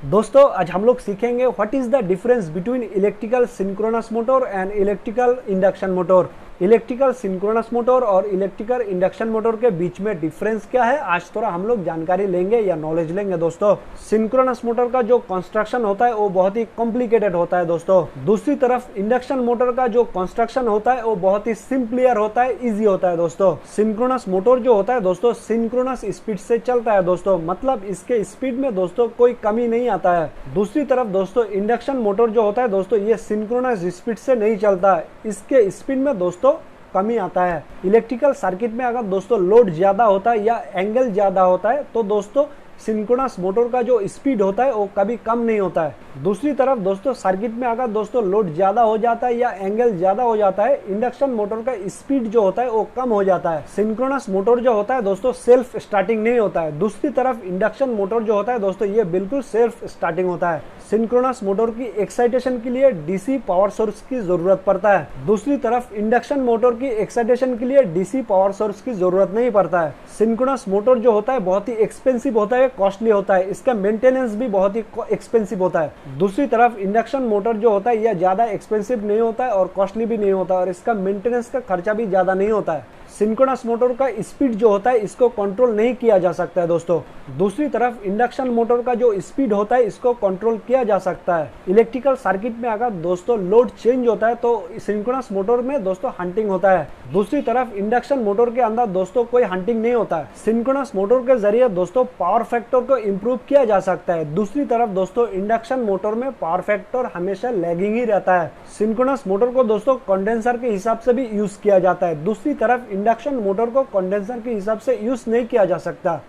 दोस्तों आज हम लोग सीखेंगे what is the difference between electrical synchronous motor and electrical induction motor. Electrical synchronous motor और इलेक्ट्रिकल इंडक्शन मोटर के बीच में डिफरेंस क्या है, आज थोड़ा हम लोग जानकारी लेंगे या नॉलेज लेंगे। दोस्तों सिंक्रोनस मोटर का जो कंस्ट्रक्शन होता है वो बहुत ही कॉम्प्लिकेटेड होता है दोस्तों। दूसरी तरफ इंडक्शन मोटर का जो कंस्ट्रक्शन होता है वो बहुत ही सिंपलियर होता है, इजी होता है। दोस्तों सिंक्रोनस मोटर जो होता है दोस्तों सिंक्रोनस स्पीड से चलता है दोस्तों, मतलब इसके स्पीड में दोस्तों कोई कमी नहीं आता है। दूसरी तरफ दोस्तों इंडक्शन मोटर जो होता है दोस्तों ये सिंक्रोनस स्पीड से नहीं चलता है, इसके स्पीड में दोस्तों कमी आता है। इलेक्ट्रिकल सर्किट में अगर दोस्तों लोड ज्यादा होता है या एंगल ज्यादा होता है तो दोस्तों सिंक्रोनस मोटर का जो स्पीड होता है वो कभी कम नहीं होता है। दूसरी तरफ दोस्तों सर्किट में अगर दोस्तों लोड ज्यादा हो जाता है या एंगल ज्यादा हो जाता है, इंडक्शन मोटर का स्पीड जो होता है वो कम हो जाता है। सिंक्रोनस मोटर जो होता है दोस्तों सेल्फ स्टार्टिंग नहीं होता है। दूसरी तरफ इंडक्शन मोटर जो होता है दोस्तों ये बिल्कुल सेल्फ स्टार्टिंग होता है। सिंक्रोनस मोटर की एक्साइटेशन के लिए डीसी पावर सोर्स की जरूरत पड़ता है। दूसरी तरफ इंडक्शन मोटर की एक्साइटेशन के लिए डीसी पावर सोर्स की जरूरत नहीं पड़ता है। सिंक्रोनस मोटर जो होता है बहुत ही एक्सपेंसिव होता है, कॉस्टली होता है, इसका मेंटेनेंस भी बहुत ही एक्सपेंसिव होता है। दूसरी तरफ इंडक्शन मोटर जो होता है यह ज्यादा एक्सपेंसिव नहीं होता है और कॉस्टली भी नहीं होता है और इसका मेंटेनेंस का खर्चा भी ज्यादा नहीं होता है। सिंक्रोनस मोटर का स्पीड जो होता है इसको कंट्रोल नहीं किया जा सकता है दोस्तों। दूसरी तरफ इंडक्शन मोटर का जो स्पीड होता है इसको कंट्रोल किया जा सकता है। इलेक्ट्रिकल सर्किट में अगर दोस्तों लोड चेंज होता है तो सिंक्रोनस मोटर में दोस्तों हंटिंग होता है। दूसरी तरफ इंडक्शन मोटर के अंदर दोस्तों कोई हंटिंग नहीं होता है। सिंक्रोनस मोटर के जरिए दोस्तों पावर फैक्टर को इम्प्रूव किया जा सकता है। दूसरी तरफ दोस्तों इंडक्शन मोटर में पावर फैक्टर हमेशा लैगिंग ही रहता है। सिंक्रोनस मोटर को दोस्तों कंडेंसर के हिसाब से भी यूज किया जाता है। दूसरी तरफ इंडक्शन मोटर को कंडेंसर के हिसाब से यूज नहीं किया जा सकता।